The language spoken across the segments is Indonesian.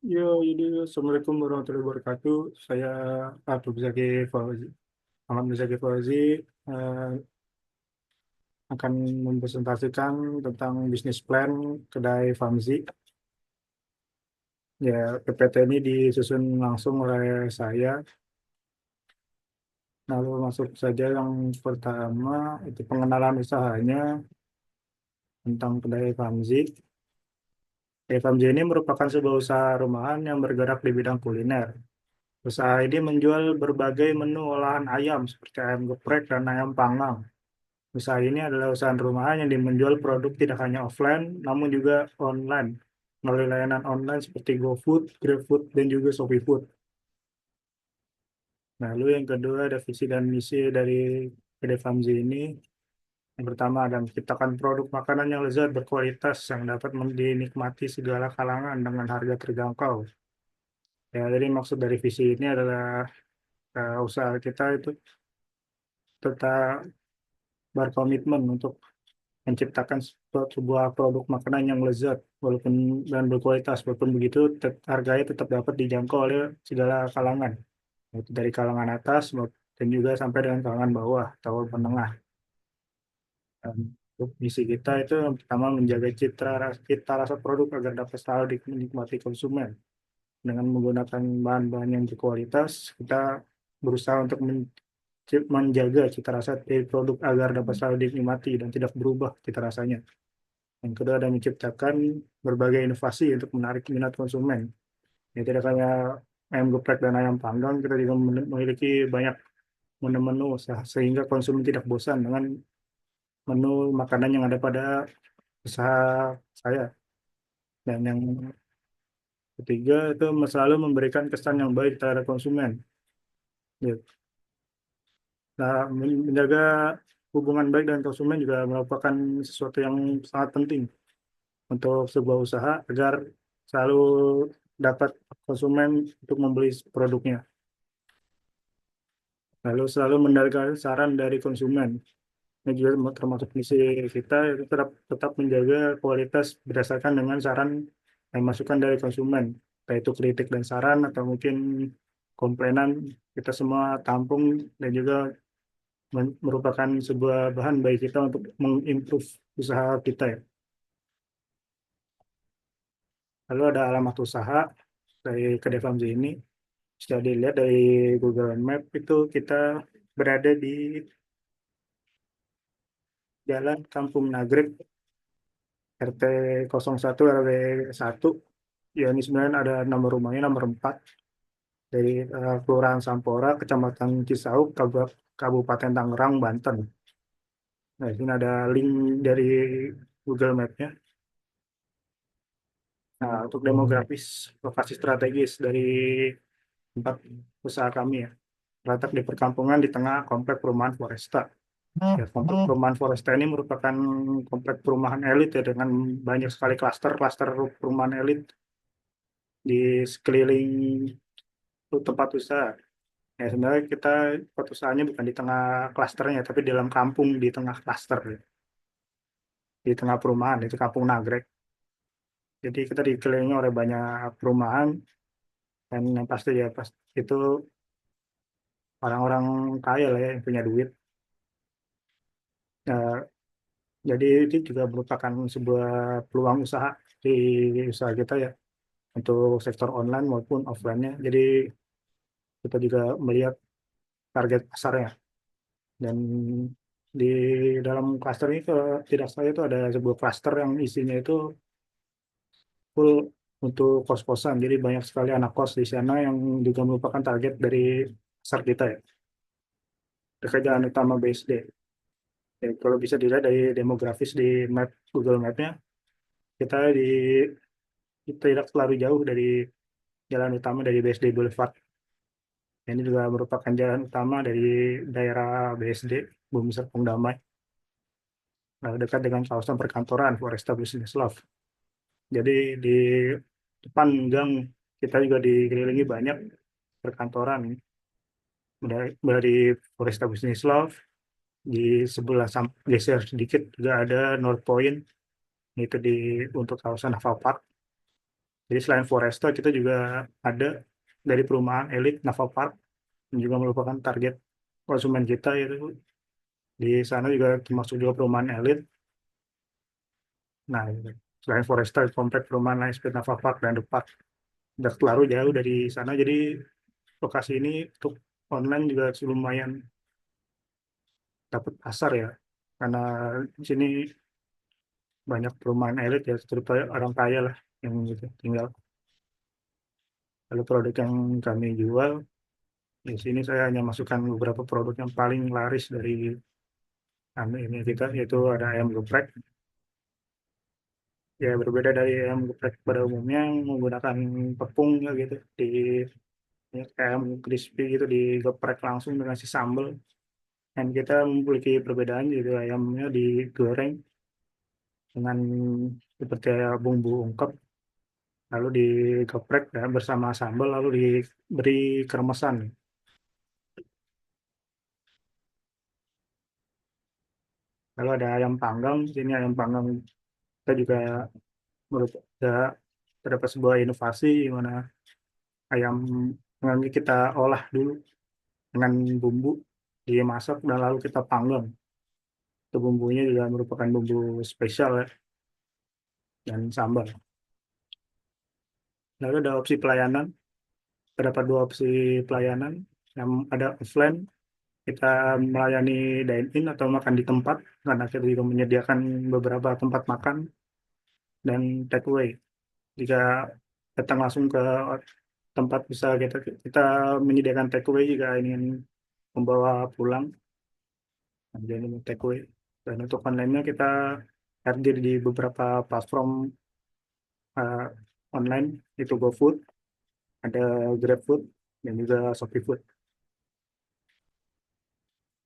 Jadi Assalamualaikum warahmatullahi wabarakatuh. Saya Abdul Zaki Fauzi. Ahmad Zaki Fauzi eh, akan mempresentasikan tentang bisnis plan kedai Famzi. Ya, PPT ini disusun langsung oleh saya. Lalu masuk saja yang pertama, itu pengenalan usahanya tentang kedai Famzi. Kedai Famzi ini merupakan sebuah usaha rumahan yang bergerak di bidang kuliner. Usaha ini menjual berbagai menu olahan ayam seperti ayam geprek dan ayam panggang. Usaha ini adalah usaha rumahan yang menjual produk tidak hanya offline, namun juga online, melalui layanan online seperti GoFood, GrabFood, dan juga ShopeeFood. Nah, lalu yang kedua ada visi dan misi dari PD Famzi ini. Yang pertama ada menciptakan produk makanan yang lezat berkualitas yang dapat dinikmati segala kalangan dengan harga terjangkau. Ya, jadi maksud dari visi ini adalah usaha kita itu tetap berkomitmen untuk menciptakan sebuah produk makanan yang lezat walaupun dan berkualitas walaupun begitu harganya tetap dapat dijangkau oleh segala kalangan yaitu dari kalangan atas dan juga sampai dengan kalangan bawah atau menengah. Dan untuk misi kita itu yang pertama menjaga cita rasa produk agar dapat selalu dinikmati konsumen dengan menggunakan bahan-bahan yang berkualitas. Kita berusaha untuk menjaga cita rasa dari produk agar dapat selalu dinikmati dan tidak berubah cita rasanya. Yang kedua ada menciptakan berbagai inovasi untuk menarik minat konsumen. Ya, tidak hanya ayam geprek dan ayam panggang, kita juga memiliki banyak menu-menu sehingga konsumen tidak bosan dengan menu makanan yang ada pada usaha saya. Dan yang ketiga itu selalu memberikan kesan yang baik terhadap konsumen. Ya. Nah, menjaga hubungan baik dengan konsumen juga merupakan sesuatu yang sangat penting untuk sebuah usaha agar selalu dapat konsumen untuk membeli produknya. Lalu selalu mendengarkan saran dari konsumen. Ini juga termasuk misi kita itu tetap menjaga kualitas berdasarkan dengan saran dan masukan dari konsumen. Entah itu kritik dan saran atau mungkin komplainan kita semua tampung dan juga merupakan sebuah bahan bagi kita untuk mengimprove usaha kita ya. Lalu ada alamat usaha dari Kedai Famzi ini. Bisa dilihat dari Google Map itu kita berada di Jalan Kampung Nagrek, RT 01 RW 1. Ya, ini sebenarnya ada nomor rumahnya nomor 4 dari Kelurahan Sampora, Kecamatan Cisauk, Kabupaten Tangerang, Banten. Nah, ini ada link dari Google Map-nya. Nah, untuk demografis, lokasi strategis dari tempat usaha kami ya. Terletak di perkampungan di tengah komplek perumahan Foresta. Ya, komplek perumahan Foresta ini merupakan komplek perumahan elit ya dengan banyak sekali klaster-klaster perumahan elit di sekeliling tempat usaha. Ya, sebenarnya kita tempat usahanya bukan di tengah klasternya, tapi di dalam kampung di tengah klaster, ya. Di tengah perumahan, itu Kampung Nagrek. Jadi kita dikelilingi oleh banyak perumahan dan yang pasti ya pas itu orang-orang kaya lah ya yang punya duit. Ya, jadi itu juga merupakan sebuah peluang usaha di usaha kita ya untuk sektor online maupun offline-nya. Jadi kita juga melihat target pasarnya dan di dalam klaster ini kalau tidak salah itu ada sebuah klaster yang isinya itu full untuk kos-kosan. Jadi banyak sekali anak kos di sana yang juga merupakan target dari pasar kita ya. Dekat jalan utama BSD. Ya, kalau bisa dilihat dari demografis di map Google Map-nya, kita kita tidak terlalu jauh dari jalan utama dari BSD Boulevard. Ini juga merupakan jalan utama dari daerah BSD, Bumi Serpong Damai. Nah, dekat dengan kawasan perkantoran Foresta Business Love. Jadi di depan gang kita juga dikelilingi banyak perkantoran dari Foresta Business Love. Di sebelah geser sedikit juga ada North Point itu untuk kawasan Hava Park. Jadi selain Foresta, kita juga ada dari perumahan elit Naval Park yang juga merupakan target konsumen kita itu. Di sana juga termasuk juga perumahan elit. Nah, selain Foresta, komplek perumahan lain seperti Naval Park dan The Park udah terlalu jauh dari sana. Jadi lokasi ini untuk online juga lumayan dapat pasar ya, karena di sini banyak perumahan elit ya, terutama orang kaya lah yang gitu tinggal. Lalu produk yang kami jual di sini, saya hanya masukkan beberapa produk yang paling laris dari ini kita, yaitu ada ayam geprek. Ya, berbeda dari ayam geprek pada umumnya yang menggunakan tepung ya gitu, di ya, ayam crispy gitu digeprek langsung dengan si sambal. Dan kita memiliki perbedaan, jadi ayamnya digoreng dengan seperti bumbu ungkep, lalu digeprek ya, bersama sambal, lalu diberi kremesan. Lalu ada ayam panggang, ini ayam panggang kita juga menurut ada terdapat sebuah inovasi di mana ayam panggang ini kita olah dulu dengan bumbu, dimasak dan lalu kita panggang. Itu bumbunya juga merupakan bumbu spesial ya, dan sambal. Lalu ada opsi pelayanan, terdapat dua opsi pelayanan. Yang ada offline, kita melayani dine-in atau makan di tempat, karena kita juga menyediakan beberapa tempat makan, dan take away. Jika datang langsung ke tempat, bisa kita kita menyediakan take away jika ingin membawa pulang, jadi take away. Dan untuk online-nya kita hadir di beberapa platform eh, online, itu GoFood, ada GrabFood, dan juga ShopeeFood.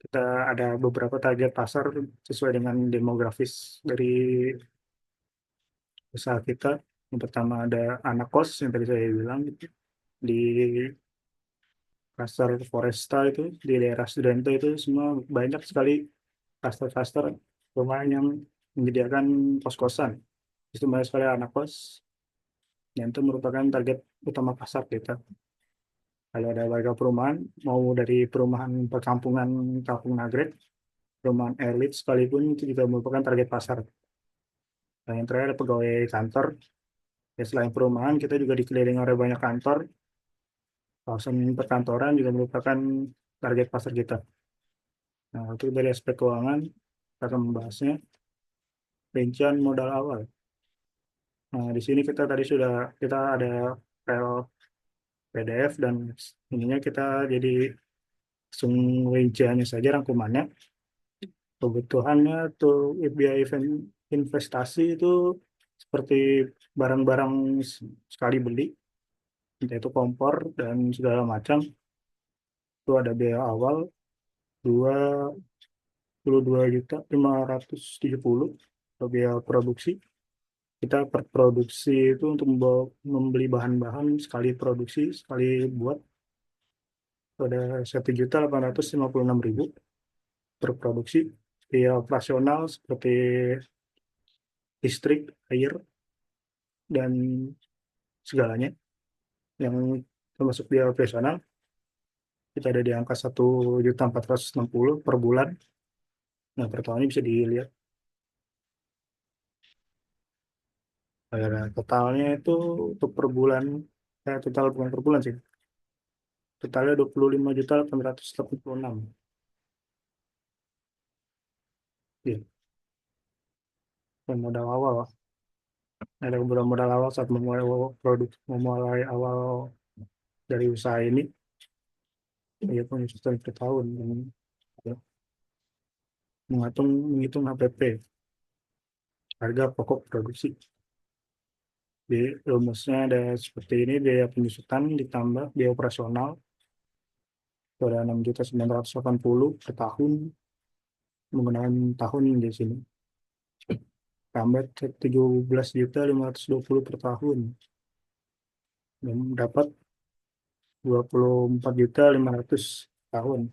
Kita ada beberapa target pasar sesuai dengan demografis dari usaha kita. Yang pertama ada anak kos yang tadi saya bilang gitu. Di Pasar Foresta itu, di daerah Studento itu semua banyak sekali klaster-klaster perumahan yang menyediakan kos-kosan. Itu banyak sekali anak kos, yang itu merupakan target utama pasar kita. Kalau ada warga perumahan, mau dari perumahan perkampungan Kampung Nagrek, perumahan elit sekalipun, itu juga merupakan target pasar. Nah, yang terakhir ada pegawai kantor. Ya, selain perumahan, kita juga dikelilingi oleh banyak kantor. Kawasan perkantoran juga merupakan target pasar kita. Nah, itu dari aspek keuangan, kita akan membahasnya. Rincian modal awal. Nah, di sini kita ada file PDF, dan ininya kita jadi langsung rinciannya saja, rangkumannya. Kebutuhannya tuh biaya investasi itu seperti barang-barang sekali beli, yaitu kompor dan segala macam. Itu ada biaya awal 22.570.000 untuk biaya produksi. Kita per produksi itu untuk membeli bahan-bahan sekali produksi, sekali buat, ada 1.856.000 per produksi. Biaya operasional seperti listrik, air, dan segalanya yang termasuk biaya operasional, kita ada di angka 1.460.000 per bulan. Nah, per tahunnya bisa dilihat. Totalnya itu untuk per bulan, total bukan per bulan sih. Totalnya 25.886. Ya, dan modal awal. Ada beberapa modal awal saat memulai awal dari usaha ini, ya pengusutan per tahun, dan ya, menghitung HPP, harga pokok produksi. Di rumusnya ada seperti ini: biaya penyusutan ditambah biaya operasional, itu ada 6.980 per tahun, menggunakan tahun di sini. Tambah 17.520 per tahun, dan dapat 24.500 tahun.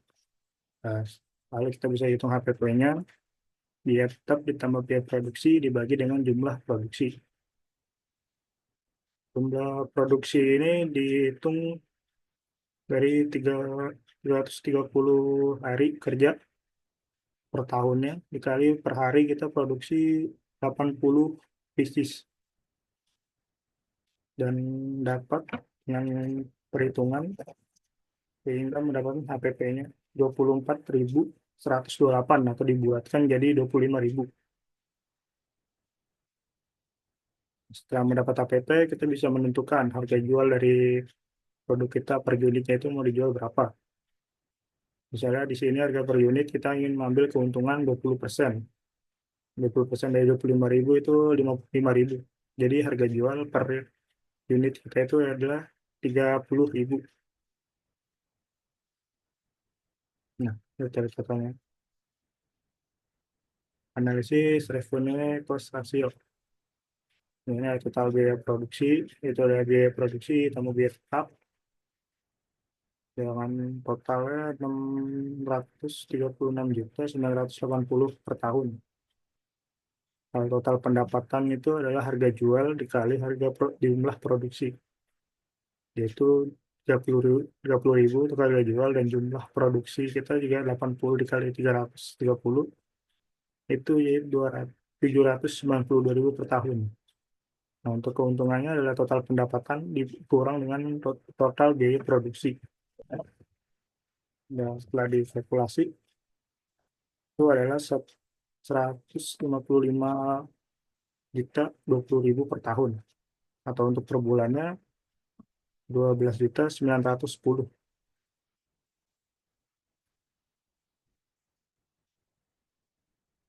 Nah, lalu kita bisa hitung HPP-nya, biaya tetap ditambah biaya produksi dibagi dengan jumlah produksi. Jumlah produksi ini dihitung dari 330 hari kerja per tahunnya, dikali per hari kita produksi 80 pieces, dan dapat dengan perhitungan sehingga mendapatkan HPP-nya 24.128 atau dibuatkan jadi 25.000. Setelah mendapat HPP, kita bisa menentukan harga jual dari produk kita per unitnya itu mau dijual berapa. Misalnya di sini harga per unit kita ingin mengambil keuntungan 20%. 20% dari 25.000 itu 55.000. Jadi harga jual per unit kita itu adalah 30.000. Nah, itu cara-caranya. Analisis revenue cost ratio. Ini total biaya produksi, itu ada biaya produksi tambah biaya tetap, dengan totalnya 636.980 per tahun. Kalau total pendapatan itu adalah harga jual dikali jumlah produksi, yaitu 30.000 untuk harga jual, dan jumlah produksi kita juga 80 dikali 330, itu yaitu 792.000 per tahun. Nah, untuk keuntungannya adalah total pendapatan dikurang dengan total biaya produksi. Dan setelah dikalkulasi, itu adalah 155.020.000 per tahun. Atau untuk per bulannya 12.910.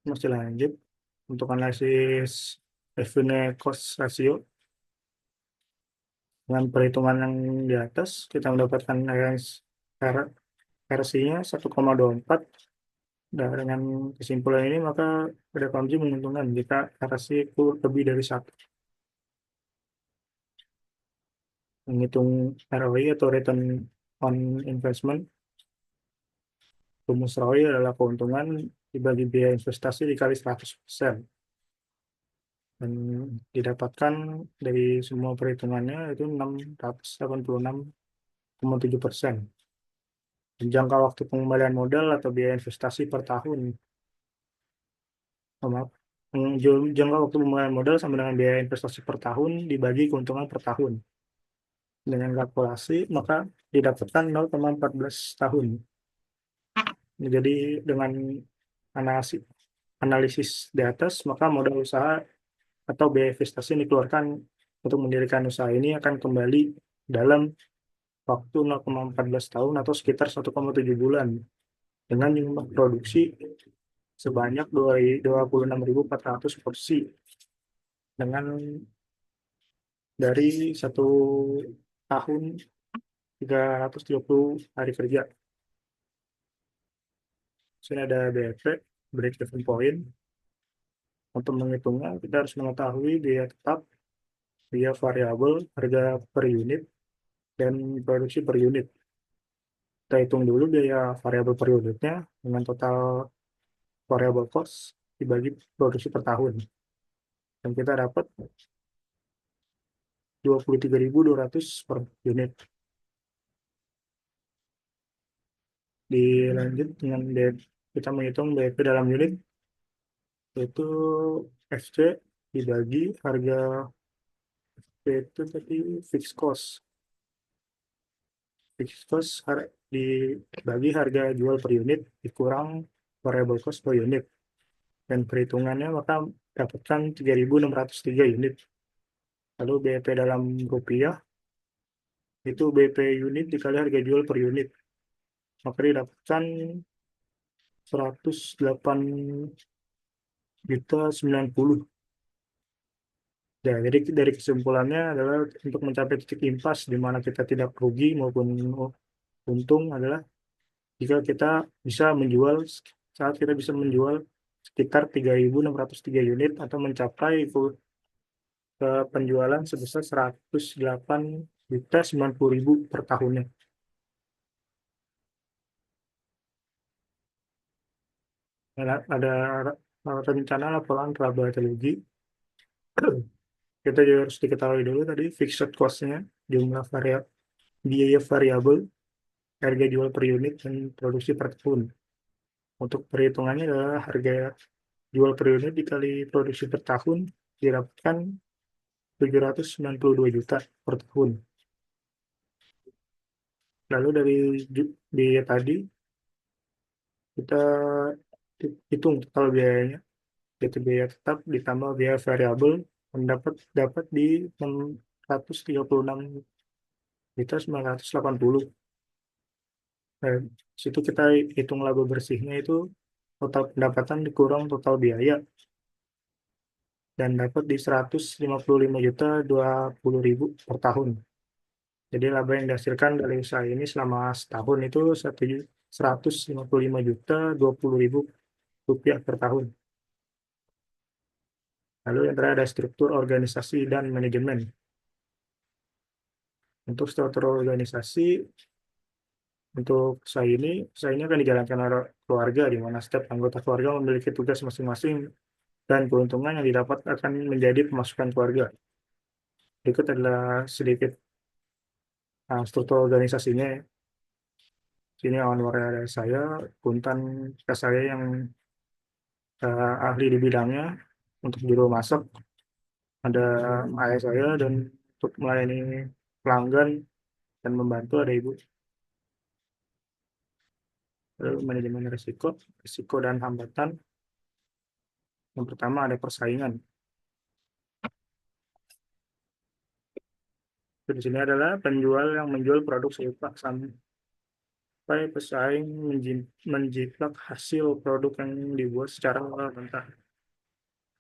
Masih lanjut. Untuk analisis revenue cost ratio, dengan perhitungan yang di atas, kita mendapatkan RC-nya 1,24. Dan dengan kesimpulan ini, maka pada PUBG menguntungkan jika RC itu lebih dari satu. Menghitung ROI atau Return on Investment, rumus ROI adalah keuntungan dibagi biaya investasi dikali 100%. Dan didapatkan dari semua perhitungannya itu 686,7%. Dan jangka waktu pengembalian modal atau biaya investasi per tahun, maaf, jangka waktu pengembalian modal sama dengan biaya investasi per tahun dibagi keuntungan per tahun. Dengan kalkulasi, maka didapatkan 0,14 tahun. Jadi dengan analisis, analisis di atas, maka modal usaha atau biaya investasi yang dikeluarkan untuk mendirikan usaha ini akan kembali dalam waktu 0,14 tahun atau sekitar 1,7 bulan, dengan jumlah produksi sebanyak 26.400 porsi, dengan dari 1 tahun 330 hari kerja. Sini ada BEP, break even point. Untuk menghitungnya, kita harus mengetahui biaya tetap, biaya variabel, harga per unit, dan produksi per unit. Kita hitung dulu biaya variabel per unitnya dengan total variable cost dibagi produksi per tahun. Dan kita dapat 23.200 per unit. Dilanjut dengan kita menghitung BEP dalam unit, yaitu FC dibagi harga, yaitu tadi fixed cost. Fixed cost dibagi harga jual per unit dikurang variable cost per unit. Dan perhitungannya maka dapatkan 3.603 unit. Lalu BEP dalam rupiah itu BP unit dikali harga jual per unit. Maka didapatkan 108.090. Ya, jadi dari kesimpulannya adalah untuk mencapai titik impas di mana kita tidak rugi maupun untung adalah jika kita bisa menjual saat kita bisa menjual sekitar 3.603 unit atau mencapai penjualan sebesar 108.090.000 per tahunnya. Ada rencana laporan laba teknologi Kita juga harus diketahui dulu tadi fixed cost-nya, jumlah biaya variabel, harga jual per unit, dan produksi per tahun. Untuk perhitungannya adalah harga jual per unit dikali produksi per tahun didapatkan 792 juta per tahun. Lalu dari biaya tadi kita hitung total biayanya, yaitu biaya tetap ditambah biaya variabel dapat di 636.980. Nah, situ kita hitung laba bersihnya itu total pendapatan dikurang total biaya dan dapat di 155.020.000 per tahun. Jadi laba yang dihasilkan dari usaha ini selama setahun itu 155.020.000 rupiah per tahun. Lalu yang terakhir ada struktur organisasi dan manajemen. Untuk struktur organisasi, untuk usaha ini akan dijalankan oleh keluarga, di mana setiap anggota keluarga memiliki tugas masing-masing dan keuntungan yang didapat akan menjadi pemasukan keluarga. Berikut adalah sedikit struktur organisasinya. Sini awal ada saya, Kuntan, kakak saya yang ahli di bidangnya. Untuk juru masak, ada ayah saya, dan untuk melayani pelanggan dan membantu ada ibu. Lalu manajemen risiko dan hambatan. Yang pertama ada persaingan. Di sini adalah penjual yang menjual produk serupa sampai pesaing menjiplak hasil produk yang dibuat secara mentah.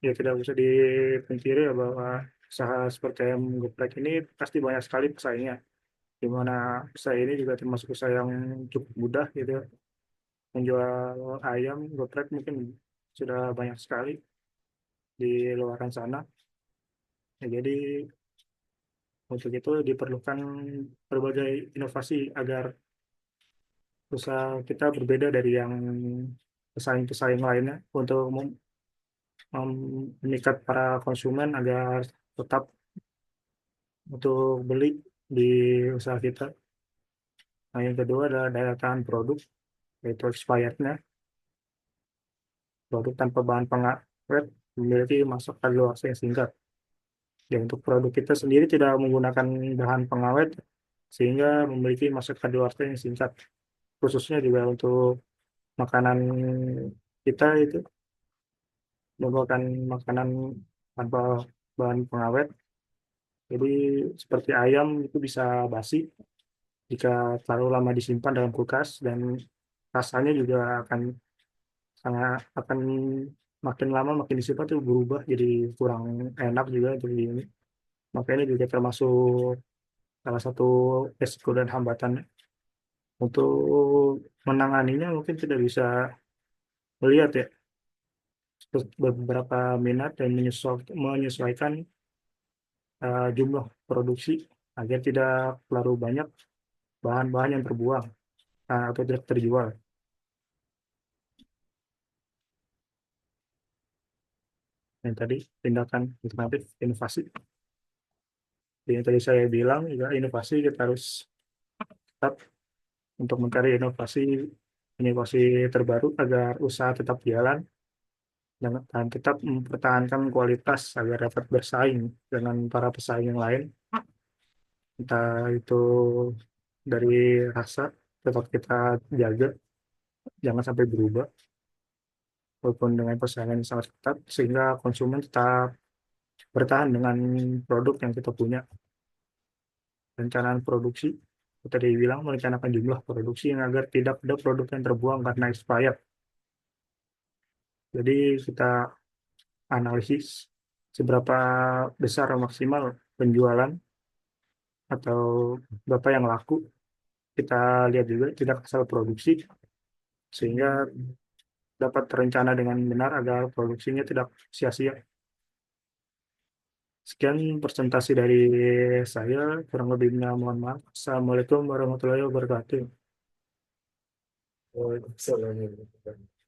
Ya tidak usah dipungkiri ya bahwa usaha seperti ayam geprek ini pasti banyak sekali pesaingnya. Di mana usaha ini juga termasuk usaha yang cukup mudah gitu ya. Menjual ayam geprek mungkin sudah banyak sekali di luaran sana. Ya, jadi untuk itu diperlukan berbagai inovasi agar usaha kita berbeda dari yang pesaing-pesaing lainnya untuk memikat para konsumen agar tetap untuk beli di usaha kita. Nah, yang kedua adalah daya tahan produk, yaitu expirednya. Produk tanpa bahan pengawet memiliki masa kadaluarsa yang singkat. Ya, untuk produk kita sendiri tidak menggunakan bahan pengawet, sehingga memiliki masa kadaluarsa yang singkat. Khususnya juga untuk makanan kita itu merupakan makanan tanpa bahan pengawet. Jadi seperti ayam itu bisa basi jika terlalu lama disimpan dalam kulkas, dan rasanya juga akan makin lama makin disimpan tuh berubah jadi kurang enak juga jadi ini. Makanya juga termasuk salah satu resiko dan hambatan. Untuk menanganinya mungkin tidak bisa melihat ya beberapa minat dan menyesuaikan jumlah produksi agar tidak terlalu banyak bahan-bahan yang terbuang atau tidak terjual. Yang tadi tindakan alternatif inovasi. Yang tadi saya bilang juga inovasi kita harus tetap untuk mencari inovasi inovasi terbaru agar usaha tetap jalan dan tetap mempertahankan kualitas agar dapat bersaing dengan para pesaing yang lain. Entah itu dari rasa tetap kita jaga, jangan sampai berubah walaupun dengan persaingan yang sangat ketat, sehingga konsumen tetap bertahan dengan produk yang kita punya. Perencanaan produksi, kita bilang merencanakan jumlah produksi yang agar tidak ada produk yang terbuang karena expired. Jadi kita analisis seberapa besar maksimal penjualan atau berapa yang laku. Kita lihat juga tidak asal produksi, sehingga dapat terencana dengan benar agar produksinya tidak sia-sia. Sekian presentasi dari saya, kurang lebihnya mohon maaf. Assalamualaikum warahmatullahi wabarakatuh. Waalaikumsalam warahmatullahi wabarakatuh.